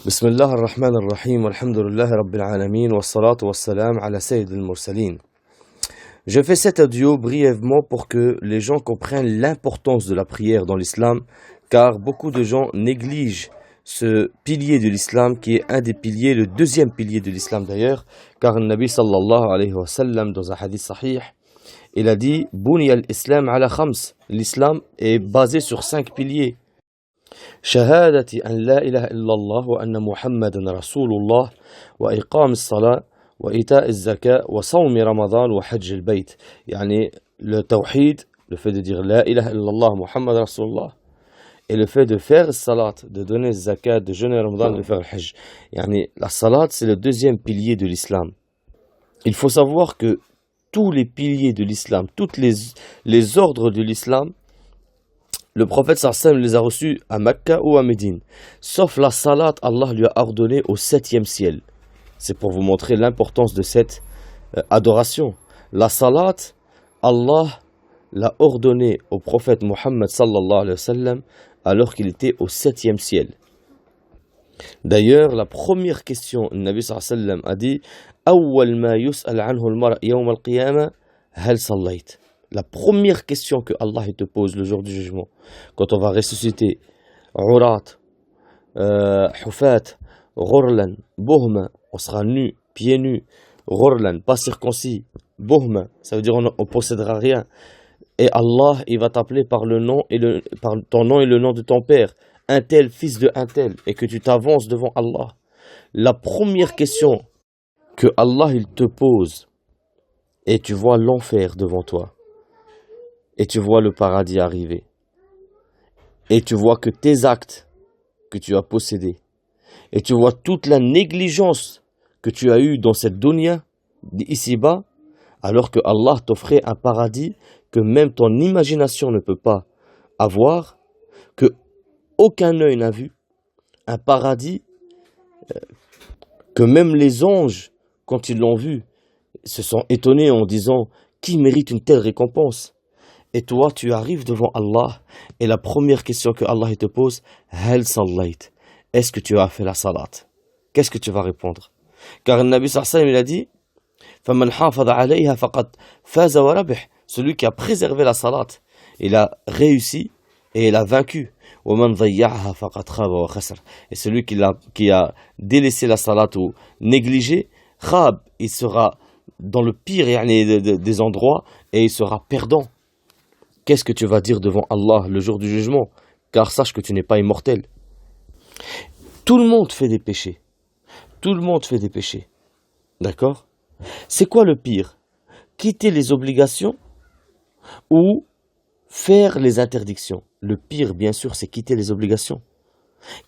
بسم الله الرحمن الرحيم والحمد لله رب العالمين والصلاة والسلام على سيد المرسلين. Je fais cet audio brièvement pour que les gens comprennent l'importance de la prière dans l'islam, car beaucoup de gens négligent ce pilier de l'islam qui est un des piliers, le deuxième pilier de l'islam d'ailleurs, car le Nabi sallallahu alayhi wa sallam dans un hadith sahih, il a dit Buniya al-Islam ala khams. L'islam est basé sur 5 piliers. شهادة أن لا إله إلا الله وأن محمدا رسول الله وإقام الصلاة وإيتاء الزكاة وصوم رمضان وحج البيت. يعني le tawhid, le fait de dire la ilaha illallah Muhammad Rasulullah, et le fait de faire le salat, de donner le zakat, de jeûner Ramadan, de faire le hajj. Yani la salat, c'est le deuxième pilier de l'islam. Il faut savoir que tous les piliers de l'islam, tous les ordres de l'islam, le prophète sallam les a reçus à Mecca ou à Médine. Sauf la salat, Allah lui a ordonné au 7e ciel. C'est pour vous montrer l'importance de cette adoration. La salat, Allah l'a ordonné au prophète Mohammed sallallahu alayhi wa sallam alors qu'il était au 7e ciel. D'ailleurs, la première question, le Nabi sallallahu alayhi wa sallam a dit أول ما يسأل عنه المرء يوم القيامة هل صليت. La première question que Allah te pose le jour du jugement, quand on va ressusciter, Urat, Hufat, Ghurlan, Buhma, on sera nu, pieds nus, Ghurlan, pas circoncis, Buhma, ça veut dire on ne possédera rien. Et Allah, il va t'appeler par le nom par ton nom et le nom de ton père, un tel, fils de un tel, et que tu t'avances devant Allah. La première question que Allah il te pose, et tu vois l'enfer devant toi. Et tu vois le paradis arriver. Et tu vois que tes actes que tu as possédés, et tu vois toute la négligence que tu as eue dans cette dunya, ici-bas, alors que Allah t'offrait un paradis que même ton imagination ne peut pas avoir, que aucun œil n'a vu, un paradis que même les anges, quand ils l'ont vu, se sont étonnés en disant « Qui mérite une telle récompense ?» Et toi, tu arrives devant Allah, et la première question que Allah te pose, Hal sallayt, est-ce que tu as fait la salat? Qu'est-ce que tu vas répondre? Car le Nabi sallallahu alayhi wa sallam, il a dit, Faman hafadha alayha faqad faza wa rabih. Celui qui a préservé la salat, il a réussi et il a vaincu. Waman dhayya'aha faqad khaba wa khasar. Et celui qui a délaissé la salat ou négligé, khab, il sera dans le pire des endroits et il sera perdant. Qu'est-ce que tu vas dire devant Allah le jour du jugement? Car sache que tu n'es pas immortel. Tout le monde fait des péchés. Tout le monde fait des péchés. D'accord? C'est quoi le pire? Quitter les obligations ou faire les interdictions? Le pire, bien sûr, c'est quitter les obligations.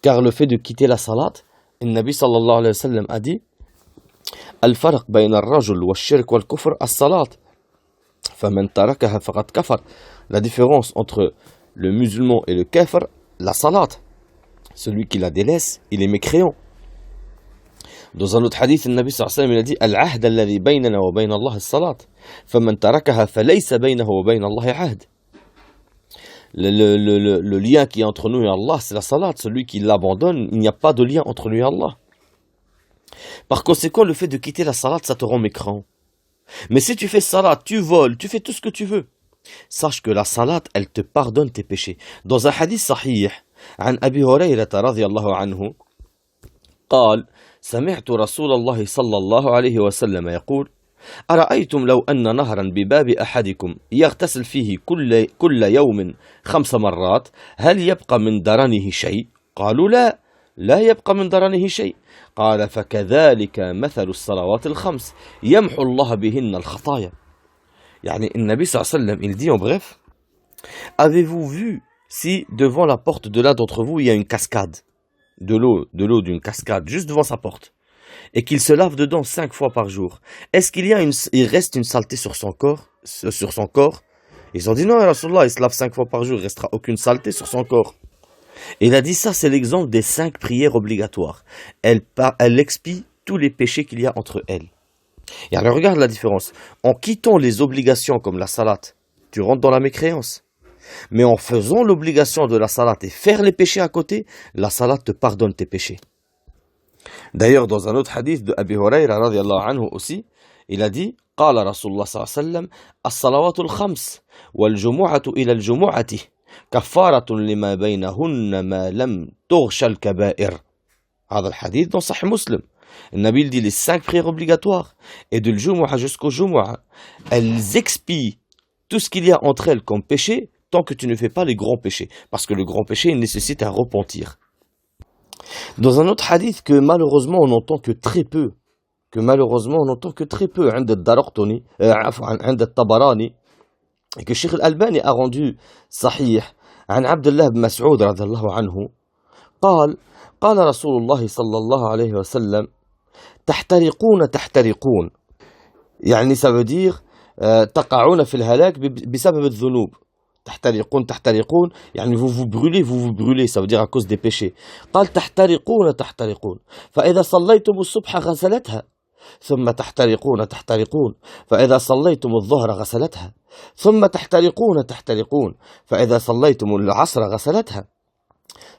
Car le fait de quitter la salat, le Nabi sallallahu alayhi wa sallam a dit Al-farq bayna al-rajul wa al-shirk wa al-kufr as-salat. فَمَنْ تَرَكَهَا فَقَدْ كَفَرَ. La différence entre le musulman et le kafir, la salat. Celui qui la délaisse, il est mécréant. Dans un autre hadith, le Nabi sallallahu alayhi wa sallam il a dit العهد الذي بيننا وبين الله الصلاة فمن تركها فليس بينه وبين الله عهد. Le lien qui est entre nous et Allah, c'est la salat. Celui qui l'abandonne, il n'y a pas de lien entre lui et Allah. Par conséquent, le fait de quitter la salat, ça te rend mécréant. Mais si tu fais salat, tu voles, tu fais tout ce que tu veux, sache que la salat, elle te pardonne tes péchés. Dans un hadith sahih, عن أبي هريرة رضي الله عنه قال سمعت رسول الله صلى الله عليه وسلم يقول أرأيتم لو أن نهرا بباب أحدكم يغتسل فيه كل يوم 5 مرات هل يبقى من درنه شيء؟ قالوا لا يبقى من درنه شيء. قال فكذلك مثل الصلوات الخمس يمحو الله بهن الخطايا. يعني النبي صلى الله عليه وسلم il dit en bref, avez-vous vu si devant la porte de l'un d'entre vous il y a une cascade de l'eau d'une cascade juste devant sa porte et qu'il se lave dedans 5 fois par jour, est-ce il reste une saleté sur son corps? Ils ont dit non, Rasulullah, il se lave 5 fois par jour, il ne restera aucune saleté sur son corps. Et il a dit ça, c'est l'exemple des 5 prières obligatoires. Elle expie tous les péchés qu'il y a entre elles. Et alors regarde la différence. En quittant les obligations comme la salat, tu rentres dans la mécréance. Mais en faisant l'obligation de la salat et faire les péchés à côté, la salat te pardonne tes péchés. D'ailleurs, dans un autre hadith de Abi Huraira radiallahu anhu aussi, il a dit قال رسول الله صلى الله عليه وسلم الصلوات الخمس والجمعة إلى الجمعة كفارة لما بينهن ما لم تغش الكبائر. هذا الحديث dans Sahih Muslim. Le Nabi dit les 5 prières obligatoires et de l'Jumu'ah jusqu'au Jumu'ah, elles expient tout ce qu'il y a entre elles comme péché tant que tu ne fais pas les grands péchés. Parce que le grand péché il nécessite un repentir. Dans un autre hadith que malheureusement on n'entend que très peu, عند الدارقطني عند الطبراني, et que Cheikh Al-Albani a rendu صحيح عن عبد الله بن مسعود رضي الله عنه قال قال رسول الله صلى الله عليه وسلم تحترقون, يعني ça veut dire تقعون في الهلاك بسبب الذنوب. تحترقون يعني vous vous brûlez, ça veut dire à cause des péchés. قال تحترقون فإذا صليتم الصبح غسلتها ثم تحترقون فإذا صليتم الظهر غسلتها ثم تحترقون فإذا صليتم العصر غسلتها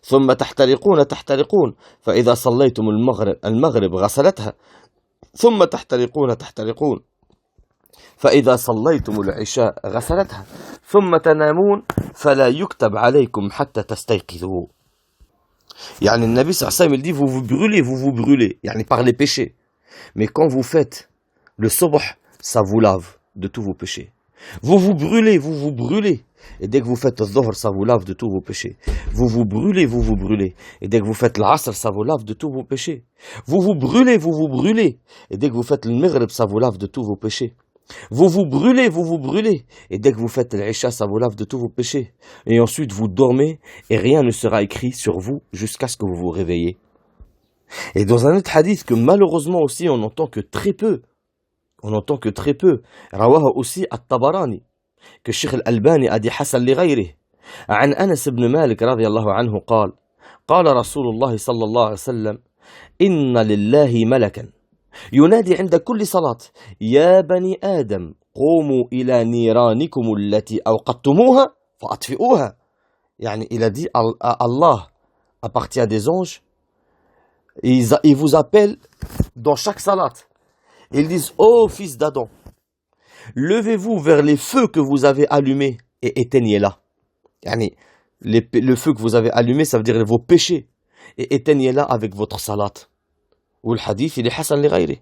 ثم تحترقون فإذا صليتم المغرب غسلتها ثم تحترقون فإذا صليتم العشاء غسلتها ثم تنامون فلا يكتب عليكم حتى تستيقظوا. يعني النبي صلى الله عليه وسلم il dit vous vous brûlez يعني par les péchés, mais quand vous faites le subh ça vous lave de tous vos péchés. Vous vous brûlez et dès que vous faites le dhuhr ça vous lave de tous vos péchés. Vous vous brûlez et dès que vous faites l'asr ça vous lave de tous vos péchés. Vous vous brûlez et dès que vous faites le maghrib ça vous lave de tous vos péchés. Vous vous brûlez, et dès que vous faites l'Isha, ça vous lave de tous vos péchés. Et ensuite vous dormez, et rien ne sera écrit sur vous jusqu'à ce que vous vous réveillez. Et dans un autre hadith que malheureusement aussi on n'entend que très peu, rawaha aussi at-Tabarani, que Cheikh Al-Albani a dit Hassan li ghayrihi, عن أنس بن مالك رضي الله عنه قال قال رسول الله صلى الله عليه وسلم إن لله ملكا ينادي عند كل صلاة يا بني آدم قوموا إلى نيرانكم التي أوقدتموها فأطفئوها. يعني il a dit Allah appartient à des anges, ils vous appellent dans chaque salat. Ils disent ô fils d'Adam, levez-vous vers les feux que vous avez allumés et éteignez-la. Yani le feu que vous avez allumé ça veut dire vos péchés et éteignez-la avec votre salat. والحديث لحسن لغيره.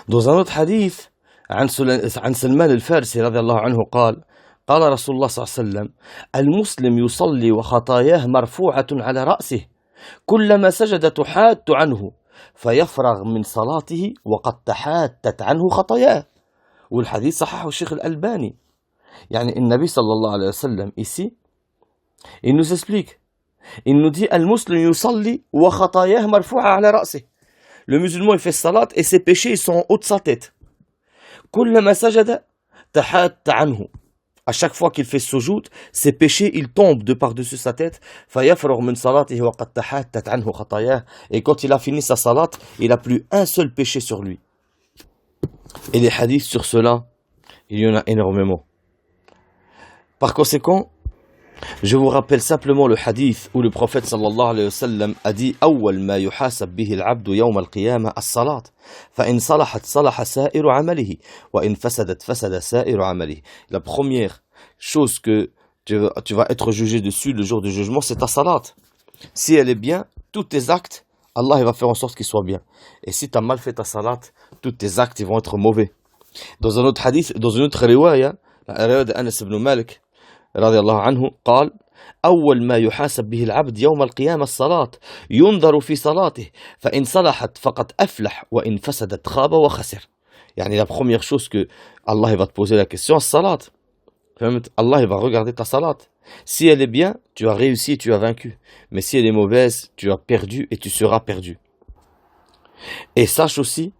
Dans un autre hadith عن سلمان الفارسي رضي الله عنه قال قال رسول الله صلى الله عليه وسلم المسلم يصلي وخطاياه مرفوعة على رأسه كلما سجد تحات عنه فيفرغ من صلاته وقد تحاتت عنه خطاياه. والحديث صححه الشيخ الألباني. يعني النبي صلى الله عليه وسلم ici il nous explique, il nous dit al-muslim yusalli wa khatayah marfu'a ala ra'sih. Le musulman il fait salat et ses péchés ils sont en haut de sa tête. Kullama sajada tahatta anhu. À chaque fois qu'il fait sujoud, ses péchés ils tombent de par-dessus sa tête. Fayafrugh min salatihi wa qad tahattat anhu khatayah. Et quand il a fini sa salat, il a plus un seul péché sur lui. Et les hadiths sur cela, il y en a énormément. Par conséquent, je vous rappelle simplement le hadith où le prophète sallallahu alayhi wa sallam a dit أول ما يحاسب به العبد يوم القيامة الصلاة فإن صلحت صلح سائر عمله وإن فسدت فسد سائر عمله. La première chose que tu vas être jugé dessus le jour du jugement, c'est ta salat. Si elle est bien, tous tes actes, Allah il va faire en sorte qu'ils soient bien. Et si tu as mal fait ta salat, tous tes actes ils vont être mauvais. Dans un autre hadith, dans une autre riwaya, la riwaya d'Anas ibn Malik رضي الله عنه قال أول ما يحاسب به العبد يوم القيامة الصلاة ينظر في صلاته فإن صلحت فقد أفلح وإن فسدت خاب وخسر. يعني la première chose que Allah va te poser la question, salat. Allah va regarder ta salat. Si elle est bien, tu as réussi, tu as vaincu. Mais si elle est mauvaise, tu as perdu et tu seras perdu. Et sache aussi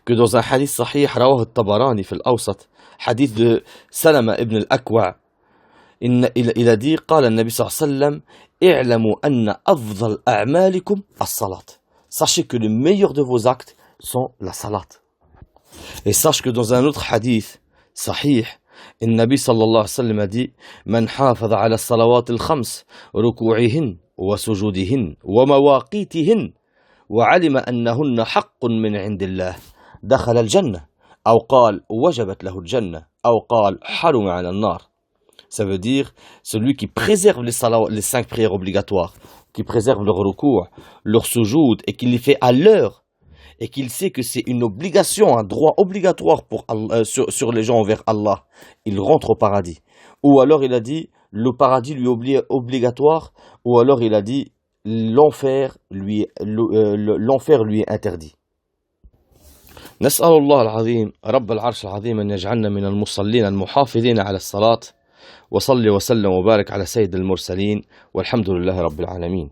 que dans un hadith sahih رواه الطبراني في الأوسط, hadith de Salama ibn al-Akwa, il a dit قال النبي صلى الله عليه وسلم اعلموا أن أفضل أعمالكم الصلاة. Sachez que le meilleur de vos actes sont la salat. Et sache que dans un autre hadith sahih, النبي صلى الله عليه وسلم a dit من حافظ على الصلوات الخمس ركوعهن وسجودهن ومواقيتهن وعلم أنهن حق من عند الله دخل الجنة أو قال وجبت له الجنة أو قال حرم على النار. Ça veut dire celui qui préserve les 5 prières obligatoires, qui préserve leur recours, leur sujoud et qui les fait à l'heure et qu'il sait que c'est une obligation, un droit obligatoire pour sur les gens envers Allah, il rentre au paradis. Ou alors il a dit le paradis lui est obligatoire, ou alors il a dit l'enfer lui est interdit. نسأل الله العظيم رب العرش العظيم أن يجعلنا من المصلين المحافظين على الصلاة وصلي وسلم وبارك على سيد المرسلين والحمد لله رب العالمين.